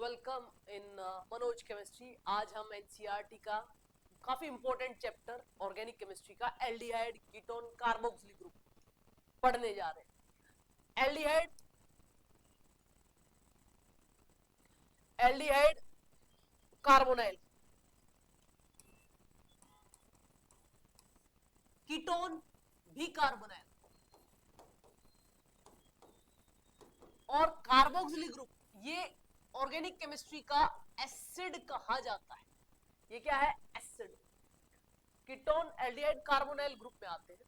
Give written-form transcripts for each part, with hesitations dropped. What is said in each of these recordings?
Welcome in Manoj chemistry. आज हम NCERT का काफी इंपॉर्टेंट चैप्टर ऑर्गेनिक केमिस्ट्री का एल्डिहाइड कीटोन कार्बोक्सिलिक ग्रुप पढ़ने जा रहे हैं। एल्डिहाइड कार्बोनाइल, कीटोन भी कार्बोनाइल और कार्बोक्सिलिक ग्रुप, ये ऑर्गेनिक केमिस्ट्री का एसिड कहा जाता है। ये क्या है? Acid. Ketone aldehyde carbonyl group में आते हैं,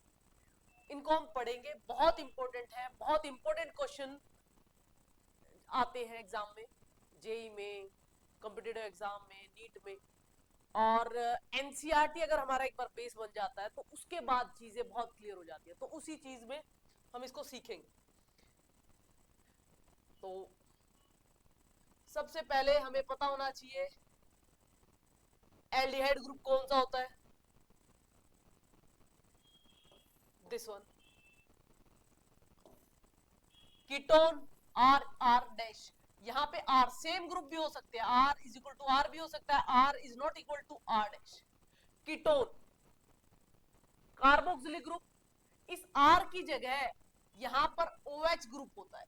इनको हम पढ़ेंगे। बहुत इंपॉर्टेंट है, बहुत इंपॉर्टेंट क्वेश्चन आते हैं एग्जाम में, जेई में, कॉम्पिटिटिव एग्जाम में, नीट में। और एनसीईआरटी अगर हमारा एक बार बेस बन जाता है तो उसके बाद चीजें बहुत क्लियर हो जाती है, तो उसी चीज में हम इसको सीखेंगे। तो सबसे पहले हमें पता होना चाहिए एल्डिहाइड ग्रुप कौन सा होता है। This one, ketone R R dash. यहाँ पे आर सेम ग्रुप भी हो सकते हैं, R is equal to R भी हो सकता है, R is not equal to R dash. Ketone carboxylic group, इस आर की जगह यहां पर OH ग्रुप होता है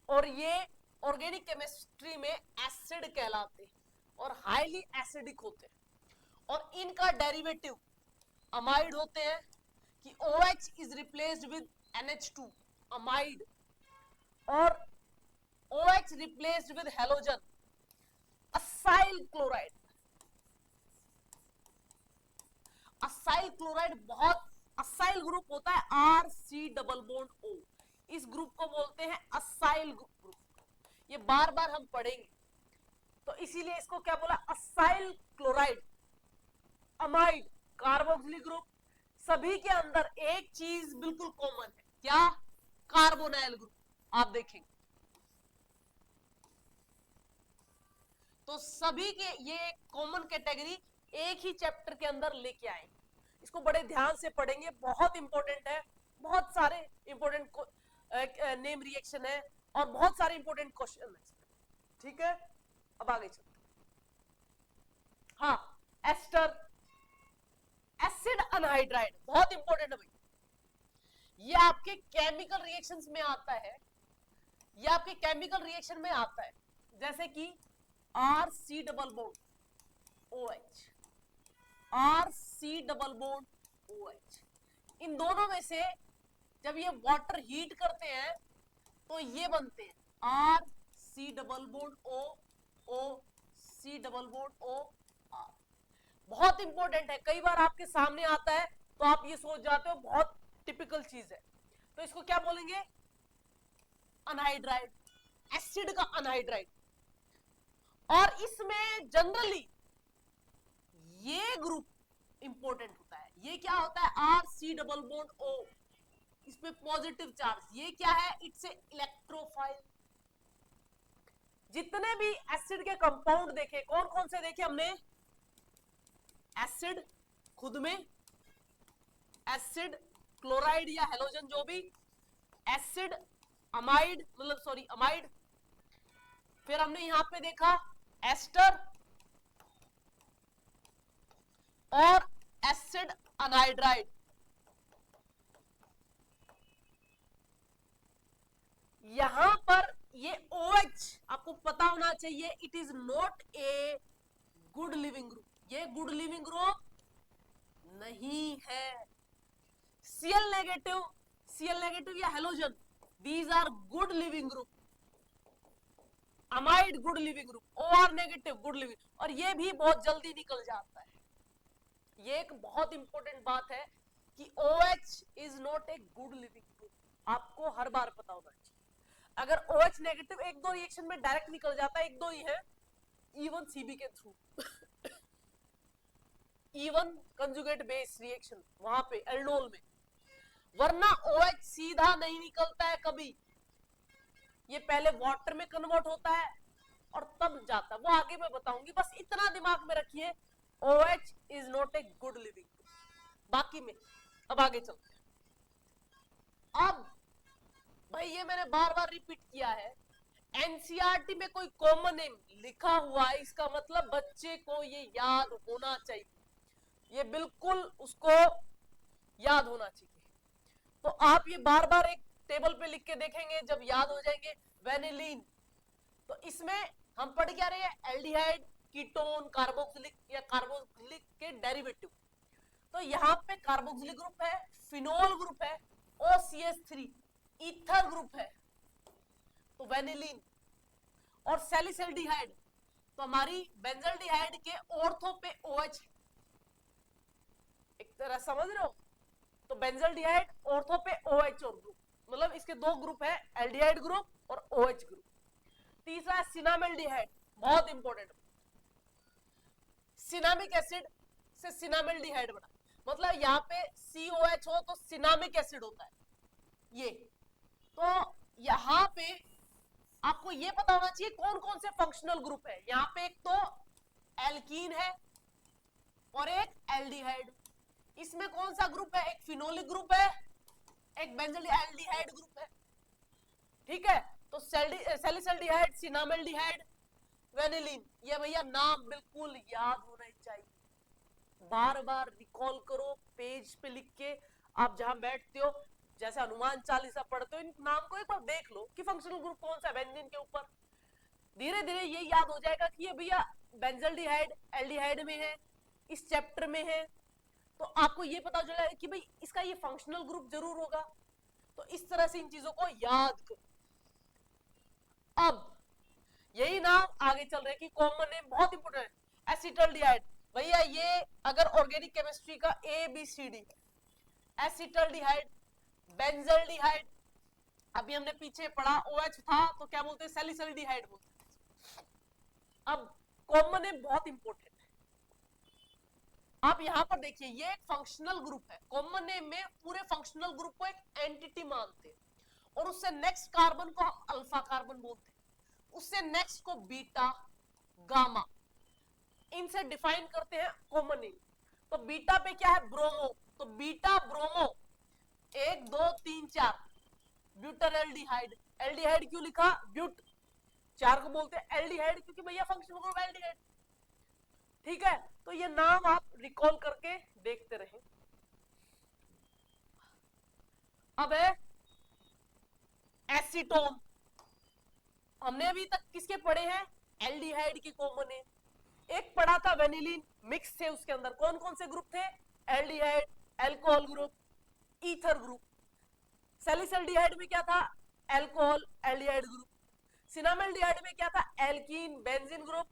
और ये ऑर्गेनिक केमिस्ट्री में एसिड कहलाते हैं और हाईली एसिडिक होते हैं। और इनका डेरिवेटिव अमाइड होते हैं कि OH is replaced with NH2 amide, और OH replaced with halogen acyl chloride. Acyl chloride बहुत असाइल ग्रुप होता है, RC डबल बॉन्ड O। इस ग्रुप को बोलते हैं असाइल ग्रुप। ये बार बार हम पढ़ेंगे, तो इसीलिए इसको क्या बोला? Acyl chloride amide carboxylic group. सभी के अंदर एक चीज बिल्कुल कॉमन है, क्या? Carbonyl group. आप देखेंगे तो सभी के ये कॉमन कैटेगरी एक ही चैप्टर के अंदर लेके आएंगे। इसको बड़े ध्यान से पढ़ेंगे, बहुत इंपॉर्टेंट है। बहुत सारे इंपॉर्टेंट नेम रिएक्शन है और बहुत सारे इंपॉर्टेंट क्वेश्चन है। ठीक है, अब आगे चलते हैं। हाँ, एस्टर एसिड अनहाइड्राइड बहुत इंपॉर्टेंट है भाई। ये आपके केमिकल रिएक्शंस में आता है, ये आपके केमिकल रिएक्शन में आता है, जैसे कि RC double bond OH, RC double bond OH। इन दोनों में से जब ये वाटर हीट करते हैं तो ये बनते हैं RC double bond O, OC double bond O, R। बहुत इंपॉर्टेंट है, कई बार आपके सामने आता है तो आप ये सोच जाते हो, बहुत टिपिकल चीज है। तो इसको क्या बोलेंगे? अनहाइड्राइड, एसिड का अनहाइड्राइड। और इसमें जनरली ये ग्रुप इंपॉर्टेंट होता है। ये क्या होता है? RC डबल बॉन्ड O, इसमें पॉजिटिव चार्ज। ये क्या है? It's a electrophile. जितने भी एसिड के कंपाउंड देखे, कौन कौन से देखे हमने? एसिड खुद में, एसिड क्लोराइड या हेलोजन जो भी, एसिड अमाइड मतलब सॉरी अमाइड, फिर हमने यहां पे देखा एस्टर और एसिड अनहाइड्राइड। यहां पर ये OH आपको पता होना चाहिए, it is not a good leaving group. ये गुड लिविंग ग्रुप नहीं है। Cl नेगेटिव या halogen, these are good leaving group. Amide good leaving group, OR negative good leaving, और ये भी बहुत जल्दी निकल जाता है। ये एक बहुत इंपॉर्टेंट बात है कि OH is not a good leaving group, आपको हर बार पता होना चाहिए। अगर OH नेगेटिव एक दो रिएक्शन में डायरेक्ट निकल जाता है, एक दो ही है, इवन CB के through, even conjugate base reaction वहां पे एल्डोल में, वरना OH सीधा नहीं निकलता है कभी। ये पहले वाटर में कन्वर्ट होता है और तब जाता है, वो आगे मैं बताऊंगी। बस इतना दिमाग में रखिए, OH is not a good living. बाकी में अब आगे चलते हैं। अब भाई ये मैंने बार बार रिपीट किया है, एनसीईआरटी में कोई कॉमन नेम लिखा हुआ है, इसका मतलब बच्चे को ये याद होना चाहिए, ये बिल्कुल उसको याद होना चाहिए। तो आप ये बार बार एक टेबल पे लिख के देखेंगे, जब याद हो जाएंगे। वेनिलीन, तो इसमें हम पढ़ क्या रहे हैं, एल्डिहाइड, कीटोन, कार्बोक्सिलिक या कार्बोक्सिलिक के डेरिवेटिव। तो यहाँ पे कार्बोक्सिलिक ग्रुप है, फिनोल ग्रुप है, OCH3 ईथर ग्रुप है, तो वेनिलीन। और सैलिसल्डिहाइड, तो हमारी बेंजल्डिहाइड के ऑर्थो पे OH, एक तरह समझ रहे हो, तो बेंजल्डिहाइड ऑर्थो पे OH और ग्रुप, मतलब इसके दो ग्रुप है, एल्डिहाइड ग्रुप और OH ग्रुप। तीसरा है सिनामेल्डिहाइड, बहुत इंपॉर्टेंट, सिनामिक एसिड से सिनामेल्डिहाइड बना, मतलब यहाँ पे COH हो तो सिनामिक एसिड होता है ये। तो यहाँ पे आपको ये पता होना चाहिए कौन कौन से फंक्शनल ग्रुप है। यहाँ पे एक तो एल्कीन है और एक एल्डिहाइड। इसमें कौन सा ग्रुप है, एक फिनोलिक ग्रुप है, एक बेंजल्डिहाइड ग्रुप है, ठीक है। तो सैलिसल्डिहाइड, सिनामेल्डिहाइड, वेनिलीन, ये भैया नाम बिल्कुल याद होने चाहिए, बार बार रिकॉल करो, पेज पे लिख के आप जहां बैठते हो, जैसे हनुमान चालीसा पढ़ते हो, इन नाम को एक बार देख लो कि फंक्शनल ग्रुप कौन सा है बेंजीन के ऊपर। धीरे धीरे ये याद हो जाएगा कि ये भैया बेंजल्डिहाइड एल्डिहाइड में है, इस चैप्टर में है, तो आपको ये पता चला कि भाई इसका ये फंक्शनल ग्रुप जरूर होगा। तो इस तरह से इन चीजों को याद करो। अब यही नाम आगे चल रहे हैं कि कॉमन नेम बहुत इंपॉर्टेंट है, एसिटल्डिहाइड। भैया ये अगर ऑर्गेनिक केमिस्ट्री का ABCD, एसिटल्डिहाइड, बेंजल्डिहाइड, अभी हमने पीछे पढ़ा OH था तो क्या बोलते हैं, सैलिसल्डिहाइड बोलते हैं। अब कॉमन नेम बहुत इंपॉर्टेंट है। आप यहां पर देखिए, ये एक फंक्शनल ग्रुप है, कॉमन नेम में पूरे फंक्शनल ग्रुप को एक एंटिटी मानते हैं, और उससे नेक्स्ट कार्बन को हम अल्फा कार्बन बोलते हैं, उससे नेक्स्ट को बीटा, गामा, इनसे डिफाइन करते हैं कॉमन नेम। तो बीटा पे क्या है, ब्रोमो, तो बीटा ब्रोमो 1 2 3 4 ब्यूटारेल्डिहाइड। एल्डिहाइड क्यों लिखा, ब्यूट, चार को बोलते हैं एल्डिहाइड क्योंकि भैया फंक्शनल ग्रुप एल्डिहाइड, ठीक है। तो ये नाम आप रिकॉल करके देखते रहें। अब है एसीटोन, हमने अभी तक किसके पढ़े हैं, एल्डिहाइड के कॉमन नेम। एक पढ़ा था वेनिलीन, मिक्स थे उसके अंदर, कौन कौन से ग्रुप थे, aldehyde, alcohol group, ether group. Salicylaldehyde में क्या था, अल्कोहल एल्डिहाइड ग्रुप। सिनामेल्डिहाइड में क्या था, एल्कीन बेंजीन ग्रुप,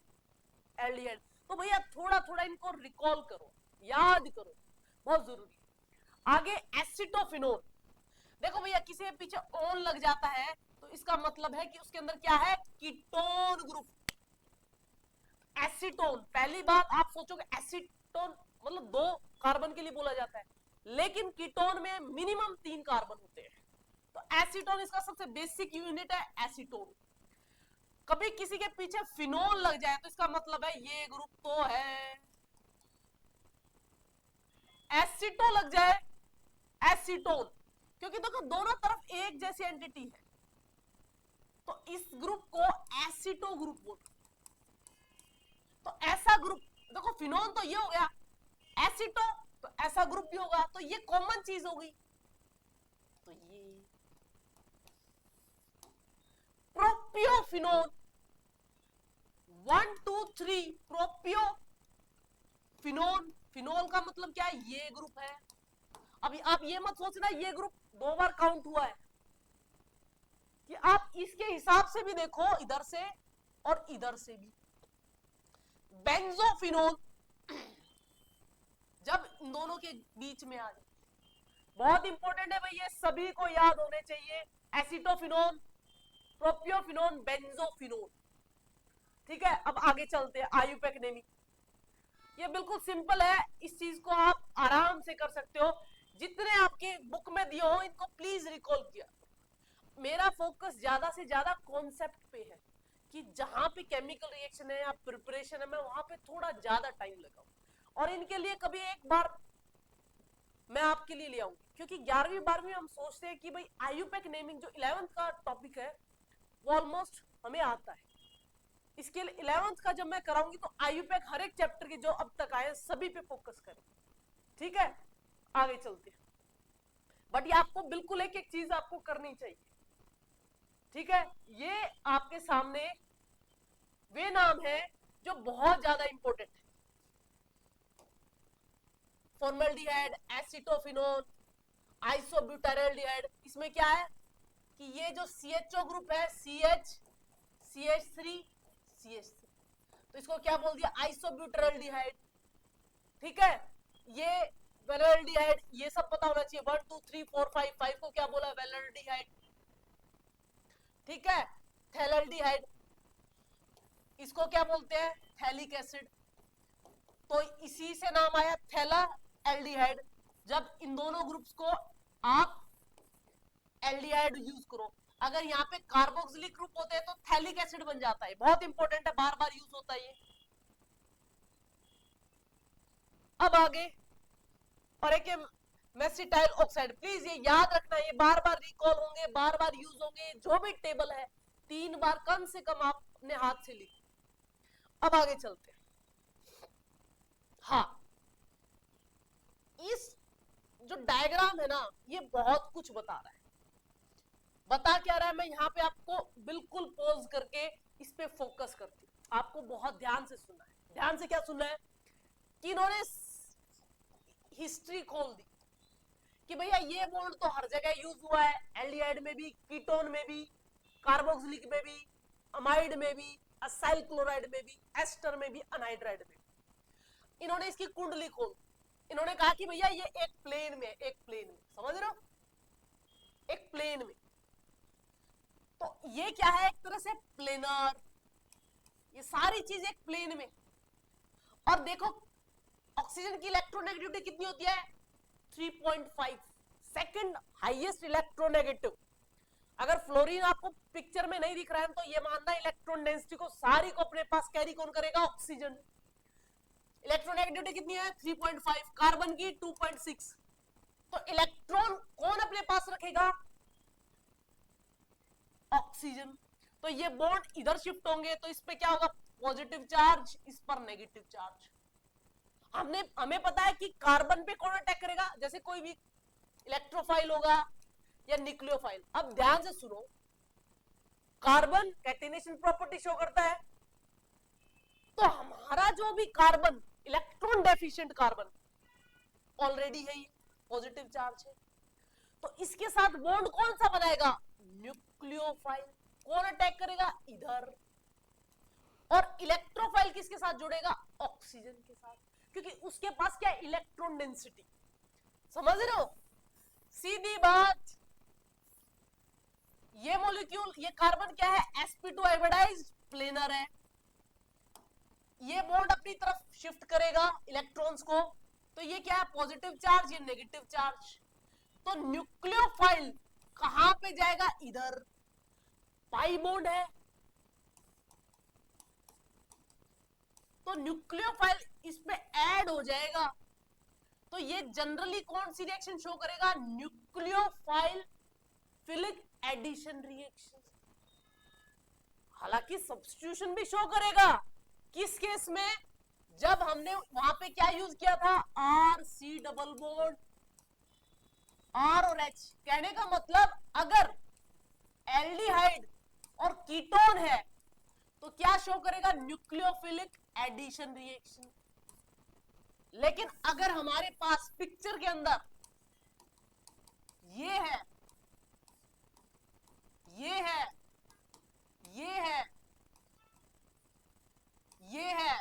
एल्डिहाइड। तो भैया थोड़ा थोड़ा इनको रिकॉल करो, याद करो, बहुत जरूरी है। आगे एसिटोफिनोल, देखो भैया किसी के पीछे ओन लग जाता है तो इसका मतलब है कि उसके अंदर क्या है, कीटोन ग्रुप। एसीटोन, पहली बात आप सोचोगे एसीटोन मतलब 2 कार्बन के लिए बोला जाता है, लेकिन कीटोन में मिनिमम 3 कार्बन होते हैं। तो एसीटोन इसका सबसे बेसिक यूनिट है, एसीटोन। कभी किसी के पीछे फिनोल लग जाए तो इसका मतलब है ये ग्रुप तो है। एसीटो लग जाए, एसीटोन, क्योंकि देखो दोनों तरफ एक जैसी एंटिटी है, तो इस ग्रुप को एसीटो ग्रुप बोलते। तो ऐसा ग्रुप, देखो फिनोल तो ये हो गया, एसीटो तो ऐसा ग्रुप भी होगा, तो ये कॉमन चीज हो गई। तो ये प्रोपियोफिनोल, 1 2 3 प्रोपियो फिनोल। फिनोल का मतलब क्या है, ये ग्रुप है। अभी आप ये मत सोचना ये ग्रुप 2 बार काउंट हुआ है, कि आप इसके हिसाब से भी देखो, इधर से और इधर से भी। बेंजोफिनोल जब इन दोनों के बीच में आ जाए, बहुत इंपॉर्टेंट है भाई, ये सभी को याद होने चाहिए। एसिटोफिनोल, प्रोपियोफिनोल, बेंजोफिनोल, ठीक है। अब आगे चलते हैं, आयुपेक्नेमी, ये बिल्कुल सिंपल है, इस चीज को आप आराम से कर सकते हो, जितने आपके बुक में दिए हो इनको प्लीज रिकॉल किया। मेरा फोकस ज्यादा से ज्यादा कॉन्सेप्ट पे है, कि जहां पे केमिकल रिएक्शन है या प्रिपरेशन है, मैं वहां पे थोड़ा ज्यादा टाइम लगाऊं, और इनके लिए कभी एक बार मैं आपके लिए ले आऊंगी, क्योंकि 11वीं 12वीं हम सोचते हैं कि भाई आयुपेक नेमिंग जो 11th का टॉपिक है वो ऑलमोस्ट हमें आता है। इसके लिए 11th का जब मैं कराऊंगी तो आईयूपैक हर एक चैप्टर के जो अब तक आए सभी पे फोकस करें, ठीक है। आगे चलते हैं, बट ये आपको बिल्कुल एक एक चीज आपको करनी चाहिए, ठीक है। ये आपके सामने वे नाम है जो बहुत ज्यादा इंपॉर्टेंट है। फॉर्मल्डिहाइड, एसिटोफिनोन, आइसोब्यूटाइलडिहाइड, इसमें क्या है कि ये जो CHO ग्रुप है CH, CH3, CH3, तो इसको क्या बोल दिया, आइसोब्यूटाइलडिहाइड, ठीक है। ये वेलाल्डिहाइड, ये सब पता होना चाहिए, 1 2 3 4 5, 5 को क्या बोला, वेलाल्डिहाइड, ठीक है। थैलाल्डिहाइड, इसको क्या बोलते हैं, थैलिक एसिड, तो इसी से नाम आया थैला एल्डिहाइड। जब इन दोनों ग्रुप्स को आप एल्डिहाइड यूज करो, अगर यहाँ पे कार्बोक्सिलिक ग्रुप होते हैं तो थैलिक एसिड बन जाता है, बहुत इंपॉर्टेंट है, बार बार यूज होता है ये। अब आगे और एक मेसिटाइल ऑक्साइड, प्लीज ये याद रखना, ये बार बार रिकॉल होंगे, बार बार यूज होंगे, जो भी टेबल है 3 बार कम से कम आप अपने हाथ से लिखो। अब आगे चलते हैं। हाँ, इस जो डायग्राम है ना ये बहुत कुछ बता रहा है। बता क्या रहा है, मैं यहाँ पे आपको बिल्कुल पॉज करके इस पे फोकस करती हूँ, आपको बहुत ध्यान से सुनना है। ध्यान से क्या सुनना है कि इन्होंने हिस्ट्री खोल दी कि भैया ये बॉन्ड तो हर जगह यूज हुआ है, एल्डिहाइड में भी, कीटोन में भी, कार्बोक्सिलिक में भी, अमाइड में भी, असाइल क्लोराइड में भी, एस्टर में भी, अनहाइड्राइड में भी। इन्होंने इसकी कुंडली खोल, इन्होंने कहा कि भैया ये एक प्लेन में, एक प्लेन में, समझ रहे हो, एक प्लेन में, तो ये क्या है, एक तरह से प्लेनर, ये सारी चीज एक प्लेन में। और देखो ऑक्सीजन की इलेक्ट्रोनेगेटिविटी कितनी होती है, 3.5, सेकंड हाईएस्ट इलेक्ट्रोनेगेटिव। अगर फ्लोरीन आपको पिक्चर में नहीं दिख रहा है तो ये मानना इलेक्ट्रॉन डेंसिटी को सारी को अपने पास कैरी कौन करेगा, ऑक्सीजन। इलेक्ट्रोनेगेटिविटी कितनी है, 3.5, कार्बन की 2.6, तो इलेक्ट्रॉन कौन अपने पास रखेगा, ऑक्सीजन। तो ये बॉन्ड इधर शिफ्ट होंगे तो इस पे क्या होगा, पॉजिटिव चार्ज, इस पर नेगेटिव चार्ज। हमें पता है कि कार्बन पे कौन अटैक करेगा, जैसे कोई भी इलेक्ट्रोफाइल होगा या न्यूक्लियोफाइल। अब ध्यान से सुनो, कार्बन कैटेनेशन प्रॉपर्टी शो करता है, तो हमारा जो भी carbon electron deficient carbon already है, पॉजिटिव चार्ज है, तो इसके साथ बॉन्ड कौन सा बनाएगा, न्यूक्लियोफाइल। कौन अटैक करेगा, इधर। और इलेक्ट्रोफाइल किसके साथ जुड़ेगा, ऑक्सीजन के साथ, क्योंकि उसके पास क्या है, इलेक्ट्रॉन डेंसिटी। समझ रहे हो, सीधी बात। ये मॉलिक्यूल, ये कार्बन क्या है, sp2 हाइब्रिडाइज्ड प्लेनर है, ये बॉन्ड अपनी तरफ शिफ्ट करेगा इलेक्ट्रॉन्स को, तो ये क्या है, पॉजिटिव चार्ज, ये नेगेटिव चार्ज। तो न्यूक्लियोफाइल कहां पे जाएगा, इधर, पाई बॉन्ड है, तो न्यूक्लियोफाइल इस पे ऐड हो जाएगा। तो ये जनरली कौन सी रिएक्शन शो करेगा, न्यूक्लियोफाइल फिलिक एडिशन रिएक्शन। हालांकि सब्स्टिट्यूशन भी शो करेगा, किस केस में, जब हमने वहां पे क्या यूज किया था, R C double bond, R और एच। कहने का मतलब अगर एल्डिहाइड और कीटोन है तो क्या शो करेगा, न्यूक्लियोफिलिक एडिशन रिएक्शन। लेकिन अगर हमारे पास पिक्चर के अंदर ये है, ये है, ये है, ये है,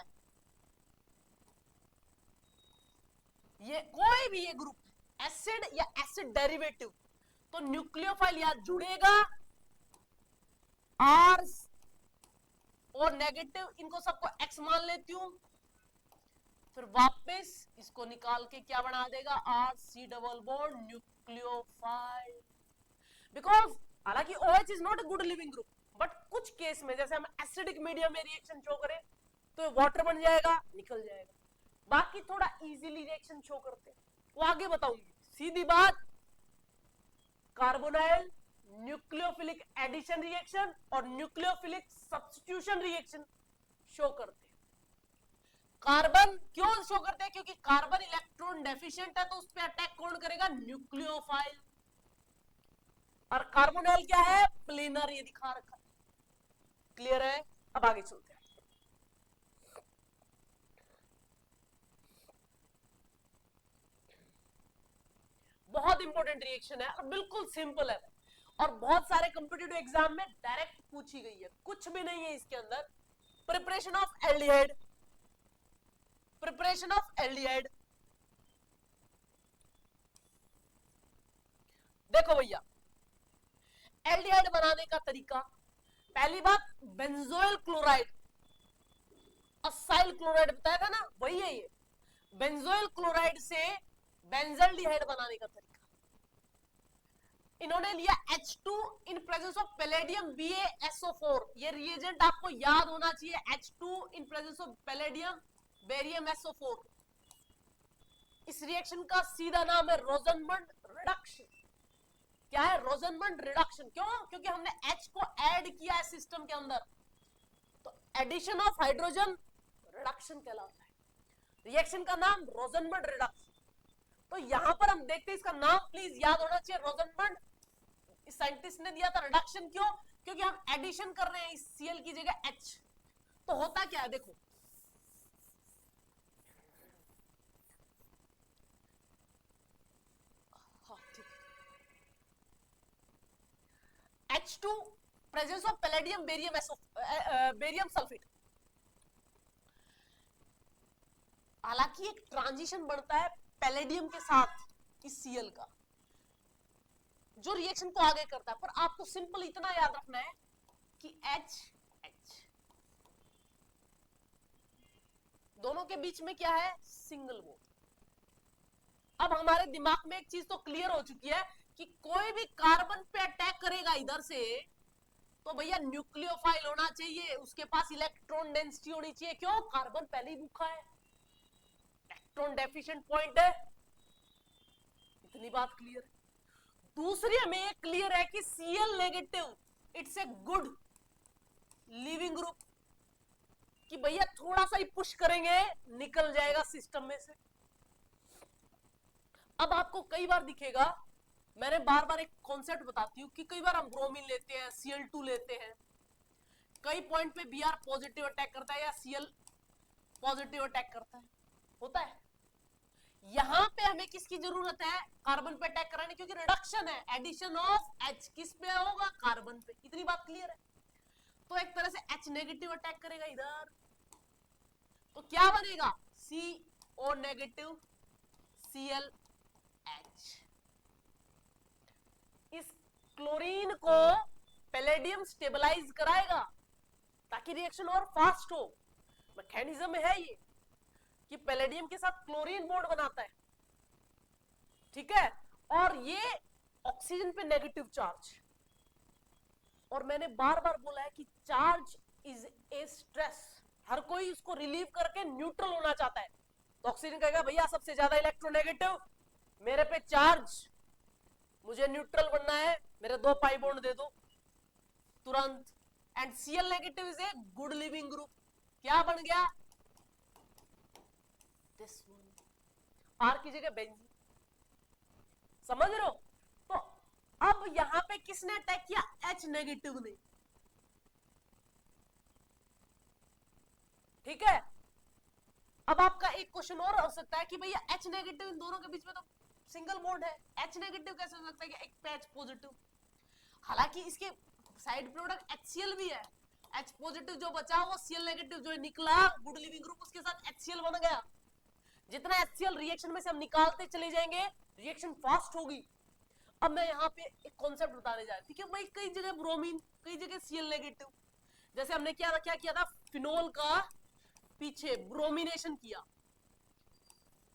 ये कोई भी ये ग्रुप एसिड या एसिड डेरिवेटिव, तो न्यूक्लियोफाइल यहां जुड़ेगा, आर और नेगेटिव, इनको सबको एक्स मान लेती हूं, फिर वापस इसको निकाल के क्या बना देगा, R C double bond nucleophile. Because हालांकि OH is not a good leaving group, but कुछ केस में जैसे हम एसिडिक मीडियम में रिएक्शन शो करें तो वाटर बन जाएगा, निकल जाएगा। बाकी थोड़ा इजीली रिएक्शन शो करते हैं, वो आगे बताऊंगी। सीधी बात, कार्बोनाइल न्यूक्लियोफिलिक एडिशन रिएक्शन और न्यूक्लियोफिलिक सब्स्टिट्यूशन रिएक्शन शो करते हैं। कार्बन क्यों शो करते हैं? क्योंकि कार्बन इलेक्ट्रॉन डेफिशिएंट है, तो उस पर अटैक कौन करेगा? न्यूक्लियोफाइल। और कार्बोनाइल क्या है? प्लेनर, ये दिखा रखा है। क्लियर है? अब आगे चलते हैं। बहुत इंपॉर्टेंट रिएक्शन है और बिल्कुल सिंपल है और बहुत सारे कॉम्पिटिटिव एग्जाम में डायरेक्ट पूछी गई है, कुछ भी नहीं है इसके अंदर। Preparation of aldehyde, preparation of aldehyde. देखो भैया, एल्डिहाइड बनाने का तरीका, पहली बात बेंजोइल क्लोराइड, असाइल क्लोराइड बताया था ना, वही है ये। बेंजोइल क्लोराइड से बेंजल्डिहाइड बनाने का तरीका। इन्होंने लिया H2 in presence of palladium BaSO4। ये रिएजेंट आपको याद होना चाहिए, H2 in presence of palladium barium SO4। इस रिएक्शन का सीधा नाम है रोजनबर्ग रिडक्शन। क्या है? Rosenberg reduction. क्यों? क्योंकि हमने H को ऐड किया है सिस्टम के अंदर, तो एडिशन ऑफ हाइड्रोजन रिडक्शन कहलाता है। रिएक्शन का नाम रोजनबर्ग रिडक्शन। तो यहां पर हम देखते हैं, इसका नाम प्लीज याद होना चाहिए, रोजनबर्ग। इस साइंटिस्ट ने दिया था रिडक्शन। क्यों? क्योंकि हम एडिशन कर रहे हैं इस Cl की जगह H। तो होता क्या है देखो, हाँ ठीक, H2 presence of palladium barium sulphate. हालांकि एक ट्रांजिशन बढ़ता है पैलेडियम के साथ इस Cl का, जो रिएक्शन को आगे करता है, पर आपको सिंपल इतना याद रखना है कि H दोनों के बीच में क्या है? Single bond. अब हमारे दिमाग में एक चीज तो क्लियर हो चुकी है कि कोई भी कार्बन पे अटैक करेगा इधर से, तो भैया न्यूक्लियोफाइल होना चाहिए, उसके पास इलेक्ट्रॉन डेंसिटी होनी चाहिए। क्यों? कार्बन पहले ही भूखा है, इलेक्ट्रॉन डेफिशिएंट पॉइंट है। इतनी बात क्लियर है। दूसरी हमें ये क्लियर है कि Cl negative it's a good leaving group, कि भैया थोड़ा सा ही पुश करेंगे निकल जाएगा सिस्टम में से। अब आपको कई बार दिखेगा, मैंने बार बार एक कॉन्सेप्ट बताती हूँ कि कई बार हम ब्रोमीन लेते हैं, Cl2 लेते हैं, कई पॉइंट पे Br पॉजिटिव अटैक करता है या Cl पॉजिटिव अटैक करता है, होता है। यहां पे हमें किसकी जरूरत है? कार्बन पे अटैक कराने, क्योंकि रिडक्शन है, एडिशन ऑफ H किस पे होगा? कार्बन पे। इतनी बात क्लियर है। तो एक तरह से H नेगेटिव अटैक करेगा इधर, तो क्या बनेगा? CO negative ClH। इस क्लोरीन को पैलेडियम स्टेबलाइज कराएगा ताकि रिएक्शन और फास्ट हो। मैकेनिज्म है ये कि पैलेडियम के साथ क्लोरीन बॉन्ड बनाता है, ठीक है, और ये ऑक्सीजन पे नेगेटिव चार्ज। और मैंने बार बार बोला है कि चार्ज इज ए स्ट्रेस, हर कोई उसको रिलीव करके न्यूट्रल होना चाहता है। तो ऑक्सीजन कहेगा भैया सबसे ज्यादा इलेक्ट्रोनेगेटिव, मेरे पे चार्ज, मुझे न्यूट्रल बनना है, मेरे 2 पाई बॉन्ड दे दो तुरंत। And Cl negative is a good leaving group. क्या बन गया? दिस वन, R की जगह बेंजीन। समझ रहे हो? तो अब यहां पे किसने अटैक किया? H नेगेटिव ने। ठीक है। अब आपका एक क्वेश्चन और हो सकता है कि भैया H नेगेटिव इन दोनों के बीच में तो सिंगल बॉन्ड है, H नेगेटिव कैसे हो सकता है कि एक पे H पॉजिटिव? हालांकि इसके साइड प्रोडक्ट HCl भी है। H पॉजिटिव जो बचा वो Cl नेगेटिव जो निकला गुड लिविंग ग्रुप, उसके साथ HCl बन गया। जितना HCl रिएक्शन में से हम निकालते चले जाएंगे, रिएक्शन फास्ट होगी। अब मैं यहाँ पे एक कॉन्सेप्ट बताने जा रहा हूँ, ठीक है भाई, कई जगह ब्रोमीन, कई जगह Cl नेगेटिव। जैसे हमने क्या किया था, फिनोल का पीछे ब्रोमिनेशन किया,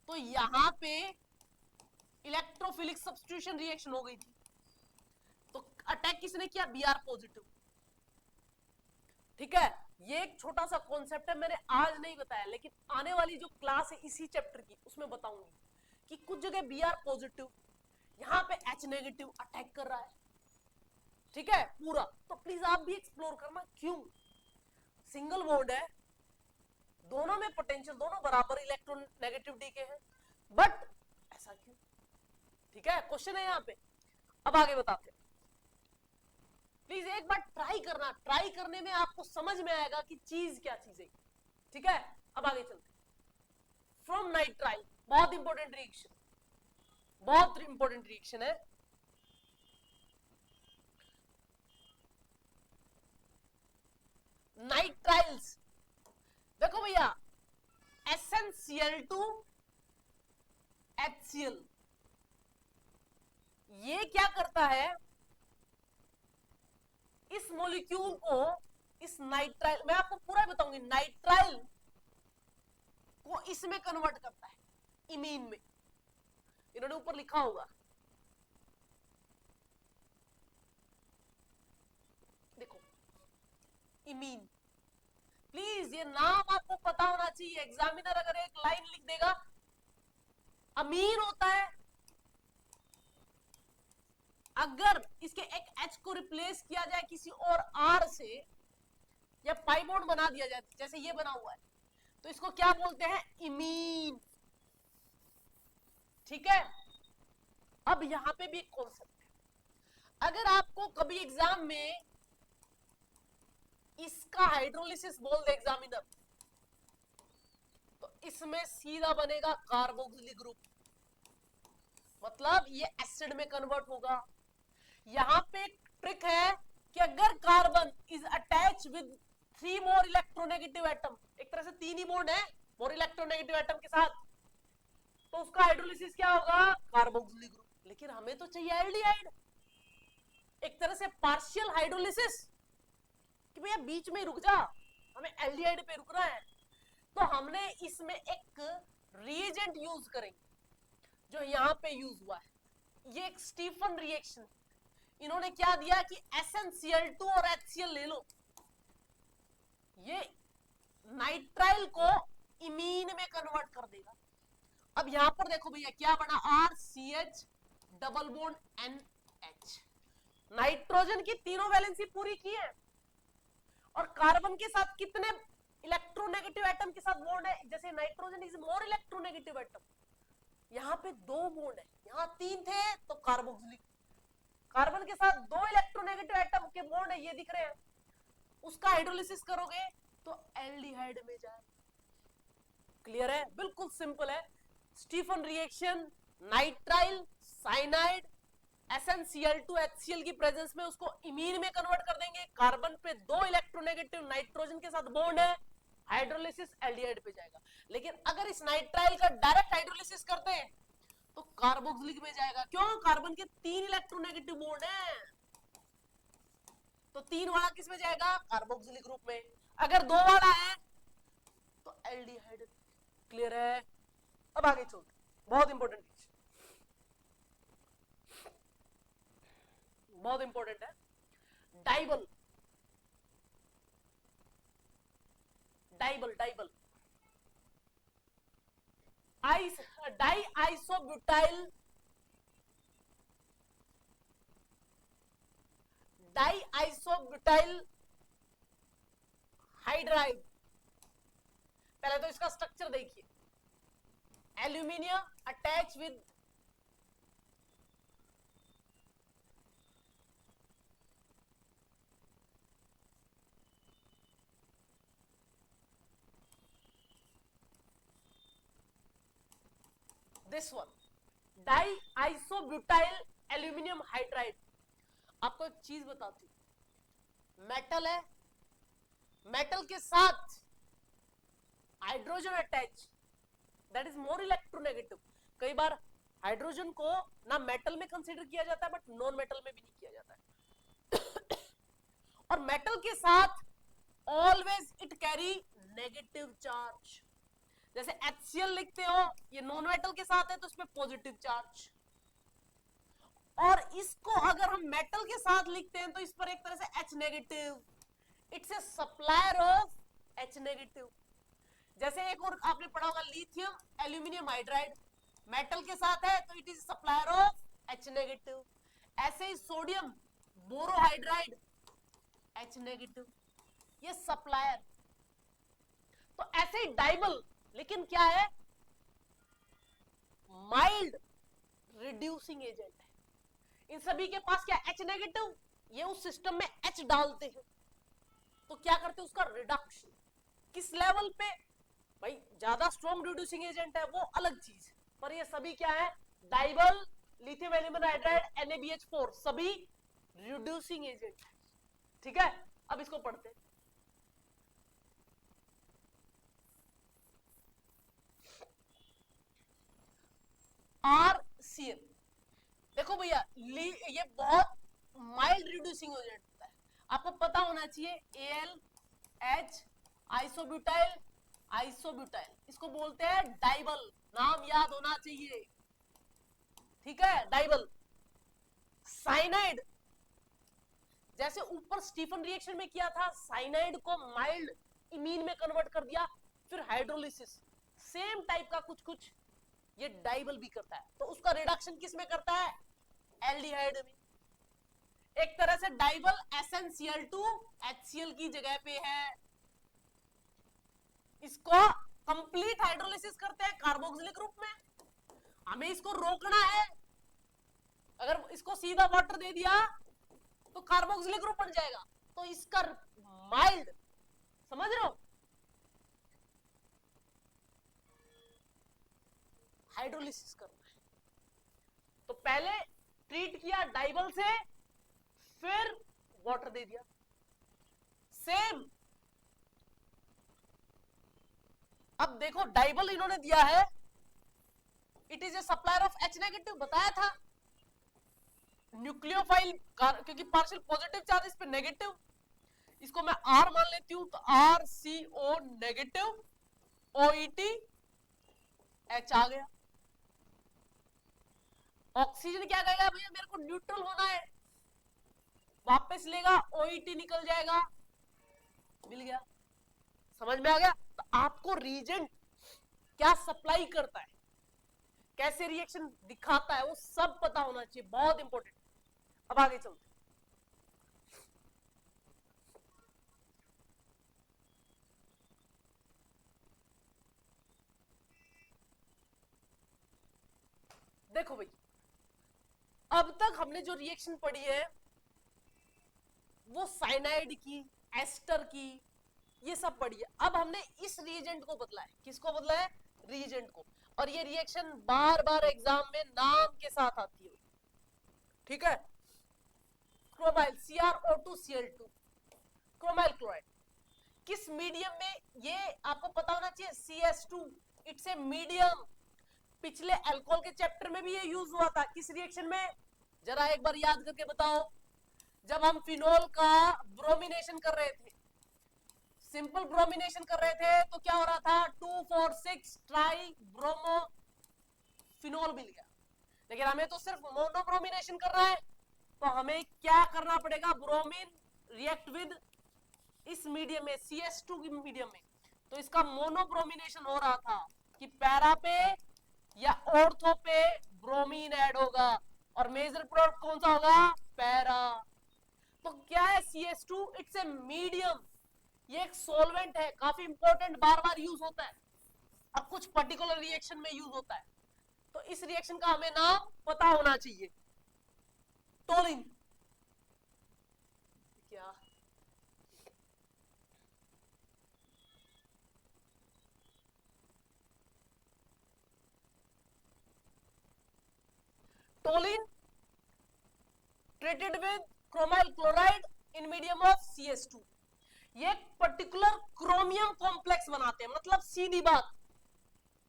तो यहां पे इलेक्ट्रोफिलिक सब्स्टिट्यूशन रिएक्शन हो गई थी। तो अटैक किसने किया? Br positive. ठीक है, ये एक छोटा सा कॉन्सेप्ट है, मैंने आज नहीं बताया, लेकिन आने वाली जो क्लास है इसी चैप्टर की, उसमें बताऊंगी कि कुछ जगह Br पॉजिटिव, यहां पे H नेगेटिव अटैक कर रहा है। ठीक है पूरा। तो प्लीज आप भी एक्सप्लोर करना क्यों। सिंगल बॉन्ड है, दोनों में पोटेंशियल दोनों बराबर इलेक्ट्रोनेगेटिविटी के हैं, बट ऐसा क्यों। ठीक है क्वेश्चन है यहाँ पे। अब आगे बताते हैं, प्लीज एक बार ट्राई करना, ट्राई करने में आपको समझ में आएगा कि चीज क्या चीज है। ठीक है अब आगे चलते हैं। फ्रॉम नाइट्राइल, बहुत इंपॉर्टेंट रिएक्शन, बहुत इंपॉर्टेंट रिएक्शन है। नाइट्राइल्स, देखो भैया SnCl2 HCl, ये क्या करता है, इस मॉलिक्यूल को, इस नाइट्राइल, मैं आपको पूरा बताऊंगी, नाइट्राइल को इसमें कन्वर्ट करता है, इमीन में। इन्होंने ऊपर लिखा होगा, देखो इमीन। प्लीज ये नाम आपको पता होना चाहिए। एग्जामिनर अगर एक लाइन लिख देगा अमीन होता है, अगर इसके एक H को रिप्लेस किया जाए किसी और R से, या पाई बॉन्ड बना दिया जाए जैसे ये बना हुआ है, तो इसको क्या बोलते हैं, इमीन। ठीक है अब यहां पे भी एक कॉन्सेप्ट है, अगर आपको कभी एग्जाम में इसका हाइड्रोलिसिस बोल दे एग्जामिनर, तो इसमें सीधा बनेगा कार्बोक्सिलिक ग्रुप, मतलब ये एसिड में कन्वर्ट होगा। यहां पे एक ट्रिक है कि अगर carbon is attach with 3 more electronegative atom, एक तरह से 3 ही बॉन्ड है मोर इलेक्ट्रोनेगेटिव एटम के साथ, तो उसका हाइड्रोलिसिस क्या होगा, कार्बोक्सिलिक ग्रुप। लेकिन हमें तो चाहिए एल्डिहाइड, एक तरह से पार्शियल हाइड्रोलिसिस, कि भैया बीच में रुक जा, हमें एल्डिहाइड पे रुकना है। तो हमने इसमें एक रिएजेंट यूज करेंगे जो यहां पे यूज हुआ है, ये एक स्टीफन रिएक्शन। इन्होंने क्या दिया कि SnCl2 और HCl ले लो, ये नाइट्राइल को इमीन में कन्वर्ट कर देगा। अब यहां पर देखो भैया क्या बना, RCH double bond NH, nitrogen की तीनों वैलेंसी पूरी की है, और कार्बन के साथ कितने इलेक्ट्रोनेगेटिव एटम के साथ बॉन्ड है, जैसे nitrogen is more electronegative atom, यहां पे 2 बॉन्ड है, यहां 3 थे तो कार्बोक्सिलिक, कार्बन के साथ 2 इलेक्ट्रोनेगेटिव एटम के बॉन्ड है, ये दिख रहे हैं, उसका हाइड्रोलिसिस करोगे तो एल्डिहाइड में जाएगा। क्लियर है, बिल्कुल सिंपल है। Stephen reaction, nitrile cyanide SnCl2 HCl की प्रेजेंस में उसको इमीन में कन्वर्ट कर देंगे, कार्बन पे 2 इलेक्ट्रोनेगेटिव नाइट्रोजन के साथ बॉन्ड है, हाइड्रोलिसिस एल्डिहाइड पे जाएगा। लेकिन अगर इस नाइट्राइल का डायरेक्ट हाइड्रोलिसिस करते हैं तो कार्बोक्सिलिक में जाएगा, क्यों, कार्बन के 3 इलेक्ट्रोनेगेटिव बॉन्ड है, तो 3 वाला किस में जाएगा, कार्बोक्सिलिक ग्रुप में, अगर 2 वाला है तो एल्डिहाइड। क्लियर है, अब आगे चलते, बहुत इंपॉर्टेंट चीज, बहुत इंपॉर्टेंट है, DIBAL, DIBAL DIBAL diisobutyl, diisobutyl hydride. पहले तो इसका स्ट्रक्चर देखिए, aluminium attach with this one, diisobutyl aluminium hydride. आपको एक चीज बताती हूं, मेटल है, मेटल के साथ hydrogen attach, that is more electronegative. कई बार हाइड्रोजन को ना मेटल में कंसीडर किया जाता है, बट नॉन मेटल में भी नहीं किया जाता है। और मेटल के साथ always it carry negative charge, जैसे HCl लिखते हो, ये नॉन मेटल के साथ है तो इसमें पॉजिटिव चार्ज, और इसको अगर हम मेटल के साथ लिखते हैं तो इस पर एक तरह से H negative, it's a supplier of H negative. जैसे एक और आपने पढ़ा होगा, लिथियम एल्यूमिनियम हाइड्राइड, मेटल के साथ है तो it is supplier of H negative. ऐसे ही सोडियम बोरोहाइड्राइड H नेगेटिव, ये सप्लायर। तो ऐसे ही डाइबल, लेकिन क्या है, माइल्ड रिड्यूसिंग एजेंट है। इन सभी के पास क्या H नेगेटिव, ये उस सिस्टम में H डालते हैं तो क्या करते हैं, उसका रिडक्शन किस लेवल पे, भाई ज्यादा स्ट्रॉन्ग रिड्यूसिंग एजेंट है वो अलग चीज, पर ये सभी क्या है, डाइबल, लिथियम एल्यूमिनाइड हाइड्राइड, NaBH4 सभी रिड्यूसिंग एजेंट है। ठीक है, अब इसको पढ़ते हैं। RCN, देखो भैया ये बहुत माइल्ड रिड्यूसिंग एजेंट होता है, आपको पता होना चाहिए। AlH आइसोब्यूटाइल, आइसोब्यूटाइल इसको बोलते हैं डाइबल, नाम याद होना चाहिए। ठीक है, डाइबल। साइनाइड, जैसे ऊपर स्टीफन रिएक्शन में किया था, साइनाइड को माइल्ड इमीन में कन्वर्ट कर दिया, फिर हाइड्रोलिसिस, सेम टाइप का कुछ कुछ ये डाइबल भी करता है। तो उसका रिडक्शन किस में करता है, एल्डिहाइड में। एक तरह से डाइबल SnCl2 HCl की जगह पे है। इसको कंप्लीट हाइड्रोलिसिस करते हैं कार्बोक्सिलिक ग्रुप में, हमें इसको रोकना है। अगर इसको सीधा वाटर दे दिया तो कार्बोक्सिलिक ग्रुप बन जाएगा, तो इसका माइल्ड, समझ रहे हो, हाइड्रोलिसिस करना है। तो पहले ट्रीट किया डाइबल से, फिर वाटर दे दिया। सेम अब देखो डाइबल इन्होंने दिया है, it is a supplier of H negative, बताया था। न्यूक्लियोफाइल, क्योंकि पार्शियल पॉजिटिव चार्ज इस पे नेगेटिव, इसको मैं R मान लेती हूं, तो RCO नेगेटिव, OET H आ गया। ऑक्सीजन क्या कहेगा, भैया मेरे को न्यूट्रल होना है, वापस लेगा, OET निकल जाएगा, मिल गया। समझ में आ गया। तो आपको रीजेंट क्या सप्लाई करता है, कैसे रिएक्शन दिखाता है, वो सब पता होना चाहिए, बहुत इंपॉर्टेंट। अब आगे चलते, देखो भाई, अब तक हमने जो रिएक्शन पढ़ी है वो साइनाइड की, एस्टर की, ये सब पढ़ी है। अब हमने इस रिएजेंट को बदला है, किसको बदला है, रिएजेंट को। और ये रिएक्शन बार बार एग्जाम में नाम के साथ आती है, ठीक है। क्रोमाइल CrO2Cl2, क्रोमाइल क्लोराइड किस मीडियम में, ये आपको पता होना चाहिए, CS2, इट्स ए मीडियम। पिछले अल्कोहल के चैप्टर में भी ये यूज हुआ था, किस रिएक्शन में, जरा एक बार याद करके बताओ। जब हम फिनोल का ब्रोमिनेशन कर रहे थे, सिंपल ब्रोमिनेशन कर रहे थे, तो क्या हो रहा था, 2,4,6 ट्राई ब्रोमो फिनोल मिल गया। लेकिन हमें तो सिर्फ मोनो ब्रोमिनेशन कर रहा है, तो हमें क्या करना पड़ेगा, ब्रोमीन रिएक्ट विद इस मीडियम में, CS2 की मीडियम में। तो इसका मोनो ब्रोमिनेशन हो रहा था कि पैरा पे या ऑर्थो पे ब्रोमीन ऐड होगा, और मेजर प्रोडक्ट कौन सा होगा, पैरा। तो क्या है, CS2 इट्स ए मीडियम, ये एक सॉल्वेंट है, काफी इंपॉर्टेंट, बार बार यूज होता है, अब कुछ पर्टिकुलर रिएक्शन में यूज होता है। तो इस रिएक्शन का हमें नाम पता होना चाहिए, टोलिन। क्या, toluene treated with chromyl chloride in medium of CS2, ये एक पर्टिकुलर क्रोमियम कॉम्प्लेक्स बनाते हैं, मतलब सीधी बात,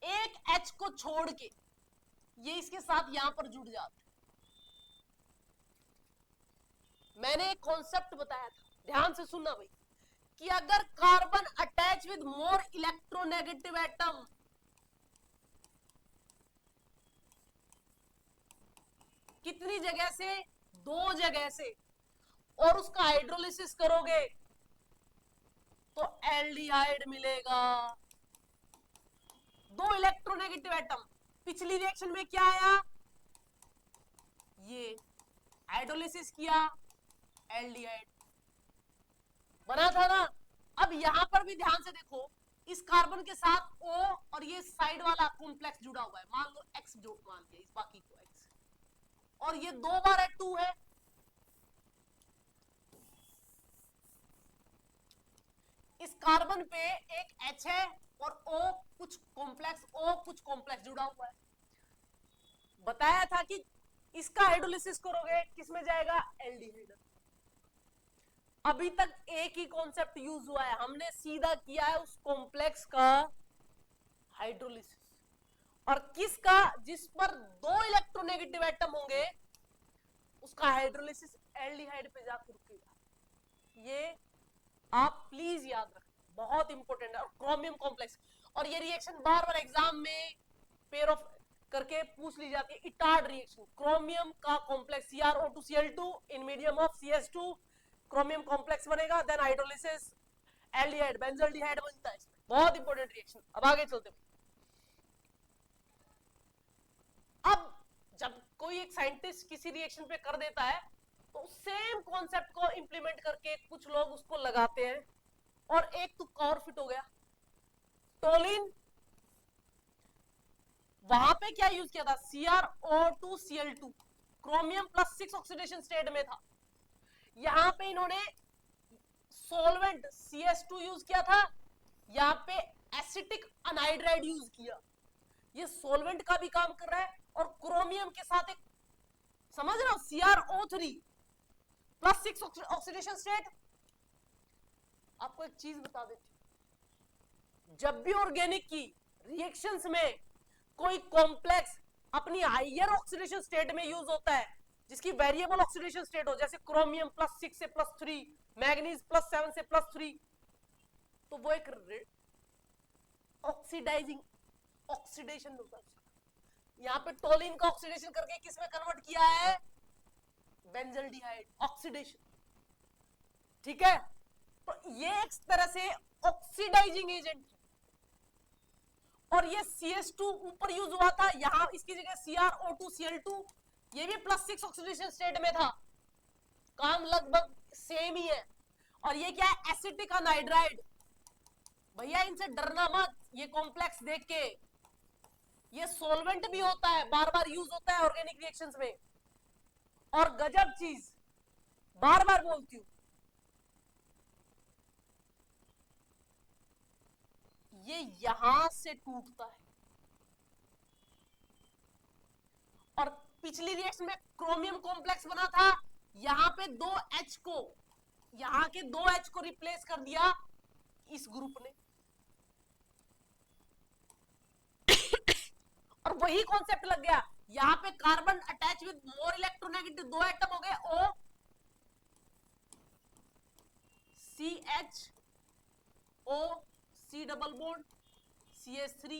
एक H को छोड़ के ये इसके साथ यहां पर जुड़ जाते हैं। मैंने एक कॉन्सेप्ट बताया था, ध्यान से सुनना भाई, कि अगर carbon attach with more electronegative atom, कितनी जगह से, दो जगह से, और उसका हाइड्रोलिसिस करोगे तो एल्डिहाइड मिलेगा। दो इलेक्ट्रोनेगेटिव एटम, पिछली रिएक्शन में क्या आया, ये हाइड्रोलिसिस किया, एल्डिहाइड बना था ना। अब यहां पर भी ध्यान से देखो, इस कार्बन के साथ O और ये साइड वाला कॉम्प्लेक्स जुड़ा हुआ है, मान लो X जो मान लिया, इस बाकी को X, और ये 2 बार है 2 है। इस कार्बन पे एक H है और O कुछ कॉम्प्लेक्स जुड़ा हुआ है। बताया था कि इसका हाइड्रोलिसिस करोगे किसमें जाएगा, एल्डिहाइड। अभी तक एक ही कॉन्सेप्ट यूज हुआ है, हमने सीधा किया है उस कॉम्प्लेक्स का हाइड्रोलिसिस, और किसका, जिस पर 2 इलेक्ट्रोनेगेटिव एटम होंगे उसका हाइड्रोलिसिस एल्डिहाइड पे जाकर रुकेगा। ये आप प्लीज याद रखें, बहुत इंपॉर्टेंट है। और क्रोमियम कॉम्प्लेक्स, और ये रिएक्शन बार बार एग्जाम में पेयर ऑफ करके पूछ ली जाती है, इटार्ड रिएक्शन, क्रोमियम का complex CrO2Cl2 in medium of CS2, chromium complex बनेगा, देन हाइड्रोलिसिस एल्डिहाइड बेंजल्डिहाइड बनता है। बहुत इंपॉर्टेंट रिएक्शन। अब आगे चलते हैं। अब जब कोई एक साइंटिस्ट किसी रिएक्शन पे कर देता है तो सेम कॉन्सेप्ट को इंप्लीमेंट करके कुछ लोग उसको लगाते हैं, और एक तुक्का और फिट हो गया, टोलिन। वहां पे क्या यूज किया था, CrO2Cl2, क्रोमियम +6 ऑक्सीडेशन स्टेट में था। यहां पे इन्होंने सॉल्वेंट CS2 यूज किया था, यहां पे एसिटिक अनहाइड्राइड यूज किया। ये सॉल्वेंट का भी काम कर रहा है और क्रोमियम के साथ एक, समझ रहे हो, CrO3 +6 ऑक्सीडेशन स्टेट। आपको एक चीज बता देती हूं, जब भी ऑर्गेनिक की रिएक्शंस में कोई कॉम्प्लेक्स अपनी हाइयर ऑक्सीडेशन स्टेट में यूज होता है, जिसकी वेरिएबल ऑक्सीडेशन स्टेट हो, जैसे क्रोमियम +6 से +3, मैग्नीज +7 से +3, तो वो एक ऑक्सीडाइजिंग ऑक्सीडेशन होता है। यहां पे टोलिन का ऑक्सीडेशन करके किस में कन्वर्ट किया है, बेंजल्डिहाइड ऑक्सीडेशन। ठीक है, तो ये एक तरह से ऑक्सीडाइजिंग एजेंट, और ये CS2 ऊपर यूज हुआ था, यहां इसकी जगह CrO2Cl2, ये भी +6 ऑक्सीडेशन स्टेट में था, काम लगभग सेम ही है। और ये क्या है, एसिटिक अनहाइड्राइड। भैया इनसे डरना मत, ये कॉम्प्लेक्स देख के, ये सॉल्वेंट भी होता है, बार बार यूज होता है ऑर्गेनिक रिएक्शंस में। और गजब चीज, बार बार बोलती हूं, ये यहां से टूटता है। और पिछली रिएक्शन में क्रोमियम कॉम्प्लेक्स बना था, यहां पे 2H को, यहां के 2H को रिप्लेस कर दिया इस ग्रुप ने। और वही कॉन्सेप्ट लग गया, यहां पे carbon attach with more electronegative, 2 atom हो गए, O CH O C double bond CH3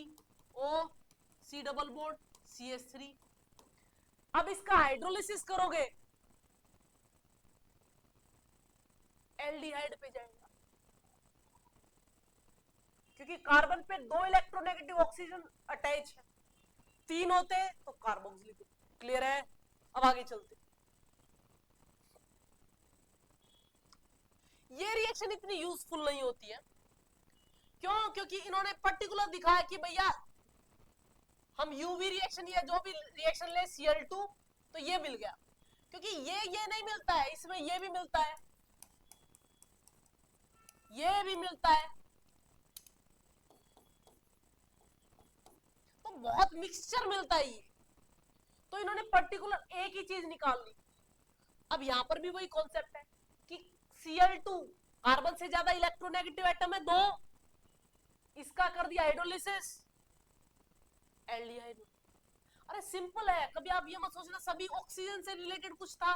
O C double bond CH3। अब इसका हाइड्रोलिसिस करोगे, एल्डिहाइड पे जाएगा, क्योंकि कार्बन पे 2 इलेक्ट्रोनेगेटिव ऑक्सीजन अटैच है, 3 होते तो कार्बोक्सिलिक। क्लियर है, अब आगे चलते। ये रिएक्शन इतनी यूजफुल नहीं होती है, क्यों, क्योंकि इन्होंने पर्टिकुलर दिखाया कि भैया हम यूवी रिएक्शन या जो भी रिएक्शन ले Cl2 तो ये मिल गया, क्योंकि ये नहीं मिलता है, इसमें ये भी मिलता है, ये भी मिलता है, तो बहुत मिक्सचर मिलता है ये, तो इन्होंने पर्टिकुलर एक ही चीज निकाल ली। अब यहां पर भी वही कॉन्सेप्ट है कि Cl2 कार्बन से ज्यादा इलेक्ट्रोनेगेटिव एटम है 2, इसका कर दिया हाइड्रोलिसिस, एल्डिहाइड। अरे सिंपल है, कभी आप ये मत सोचना सभी ऑक्सीजन से रिलेटेड कुछ था,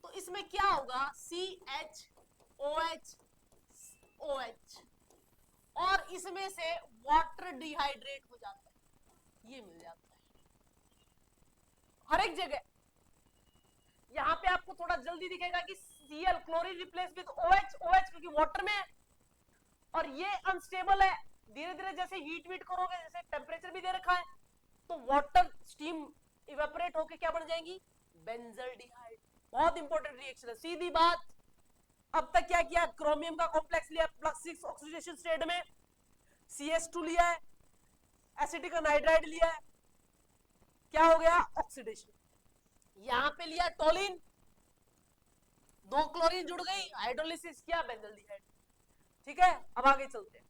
तो इसमें क्या होगा, CHOH OH, और इसमें से वाटर डिहाइड्रेट हो जाता है, ये मिल जाता है हर एक जगह। यहां पे आपको थोड़ा जल्दी दिखेगा कि Cl chlorine replace with OH क्योंकि वाटर में है, और ये अनस्टेबल है, धीरे धीरे जैसे हीट वीट करोगे, जैसे टेम्परेचर भी दे रखा है, तो वाटर स्टीम इवेपोरेट होके क्या बन जाएंगी, बेंजल्डिहाइड। बहुत इंपॉर्टेंट रिएक्शन है, सीधी बात, अब तक क्या किया, क्रोमियम का कॉम्प्लेक्स लिया +6 ऑक्सीडेशन स्टेट में, CS2 लिया है, एसिटिक अनहाइड्राइड लिया है, क्या हो गया, ऑक्सीडेशन। यहां पे लिया टोलिन, 2 क्लोरीन जुड़ गई, हाइड्रोलिसिस किया, बेंजल्डिहाइड। ठीक है, अब आगे चलते हैं।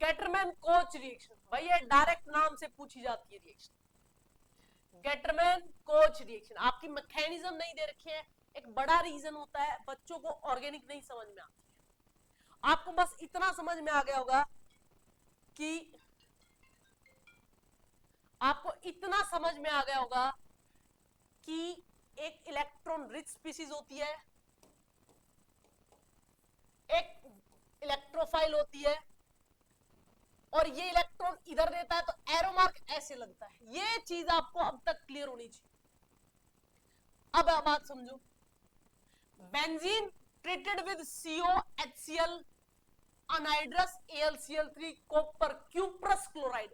गेटरमैन कोच रिएक्शन, भाई ये डायरेक्ट नाम से पूछी जाती है रिएक्शन। गेटरमैन कोच रिएक्शन, आपकी मैकेनिज्म नहीं दे रखी है। एक बड़ा रीजन होता है, बच्चों को ऑर्गेनिक नहीं समझ में आती है। आपको बस इतना समझ में आ गया होगा कि आपको इतना समझ में आ गया होगा कि एक इलेक्ट्रॉन रिच स्पीशीज होती है, एक इलेक्ट्रोफाइल होती है, और ये इलेक्ट्रॉन इधर देता है तो एरो मार्क ऐसे लगता है। ये चीज आपको अब तक क्लियर होनी चाहिए। अब बात समझो, benzene treated with COHCl anhydrous AlCl3 copper cuprous chloride,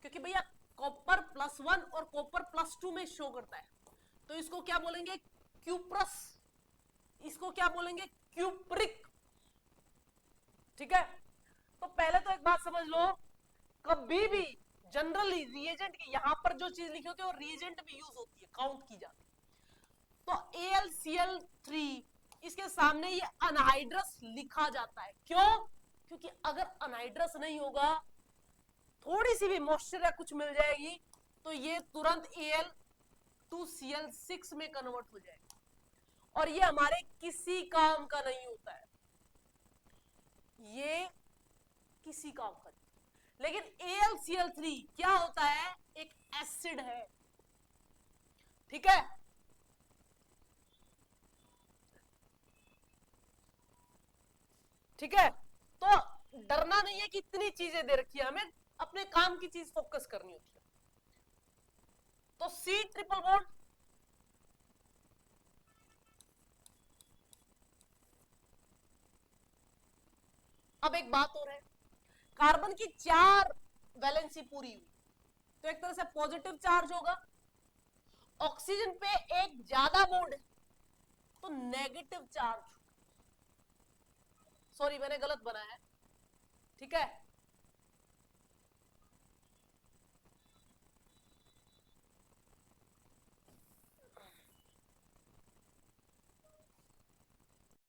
क्योंकि भैया कॉपर +1 और कॉपर +2 में शो करता है, तो इसको क्या बोलेंगे, क्यूप्रस, इसको क्या बोलेंगे, क्यूप्रिक। ठीक है, तो पहले तो एक बात समझ लो, कभी भी जनरली रिएजेंट की यहां पर जो चीज लिखी होती है वो रिएजेंट में यूज होती है, काउंट की जाती है। तो AlCl3 इसके सामने ये अनहाइड्रस लिखा जाता है, क्यों, क्योंकि अगर अनहाइड्रस नहीं होगा, थोड़ी सी भी मॉइस्चर या कुछ मिल जाएगी तो ये तुरंत Al2Cl6 में कन्वर्ट हो जाएगा, और ये हमारे किसी काम का नहीं होता है, ये किसी काम का नहीं। लेकिन AlCl3 क्या होता है, एक एसिड है। ठीक है, ठीक है, तो डरना नहीं है कि इतनी चीजें दे रखी है, हमें अपने काम की चीज फोकस करनी होती है। तो C ट्रिपल बॉन्ड, अब एक बात और है, कार्बन की 4 वैलेंसी पूरी हुई तो एक तरह से पॉजिटिव चार्ज होगा, ऑक्सीजन पे एक ज्यादा बॉन्ड है तो नेगेटिव चार्ज, सॉरी मैंने गलत बनाया है। ठीक है,